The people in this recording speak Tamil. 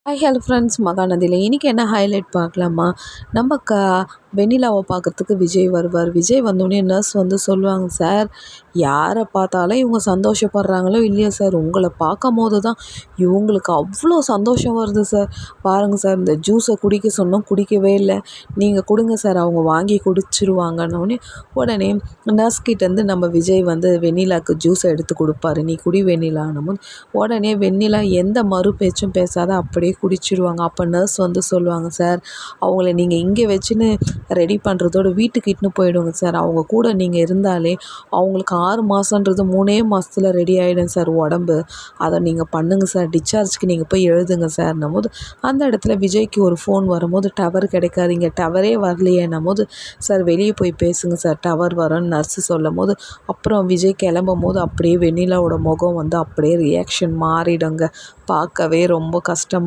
ஹலோ ஃப்ரெண்ட்ஸ், மகாநதியில் இன்றைக்கி என்ன ஹைலைட் பார்க்கலாமா? நம்ம வெண்ணிலாவை பார்க்கறதுக்கு விஜய் வருவார். விஜய் வந்தோடனே நர்ஸ் வந்து சொல்லுவாங்க, சார் யாரை பார்த்தாலும் இவங்க சந்தோஷப்படுறாங்களோ இல்லையோ சார், உங்களை பார்க்கும் போது தான் இவங்களுக்கு அவ்வளோ சந்தோஷம் வருது சார். பாருங்கள் சார், இந்த ஜூஸை குடிக்க சொன்னோம், குடிக்கவே இல்லை, நீங்கள் கொடுங்க சார், அவங்க வாங்கி குடிச்சிருவாங்கன்னொடனே உடனே நர்ஸ்கிட்டேருந்து நம்ம விஜய் வந்து வெண்ணிலாவுக்கு ஜூஸை எடுத்து கொடுப்பாரு. நீ குடி வெண்ணிலான்னும் போது உடனே வெண்ணிலா எந்த மறு பேச்சும் பேசாத அப்படியே குடிச்சிடுவாங்க. அப்போ நர்ஸ் வந்து சொல்லுவாங்க, சார் அவங்கள நீங்கள் இங்கே வச்சுன்னு ரெடி பண்ணுறதோட வீட்டுக்கு இட்டுன்னு போயிடுங்க சார். அவங்க கூட நீங்கள் இருந்தாலே அவங்களுக்கு 6 மாதன்றது 3 மாதத்துல ரெடி ஆகிடும் சார் உடம்பு. அதை நீங்கள் பண்ணுங்கள் சார், டிஸ்சார்ஜ்க்கு நீங்கள் போய் எழுதுங்க சார்ன்னும் போது அந்த இடத்துல விஜய்க்கு ஒரு ஃபோன் வரும்போது டவர் கிடைக்காது. இங்கே டவரே வரலையேன்னும் போது, சார் வெளியே போய் பேசுங்க சார், டவர் வரும்னு நர்ஸு சொல்லும் போது அப்புறம் விஜய் கிளம்பும் போது அப்படியே வெண்ணிலாவோட முகம் வந்து அப்படியே ரியாக்ஷன் மாறிடுங்க. பார்க்கவே ரொம்ப கஷ்டமாக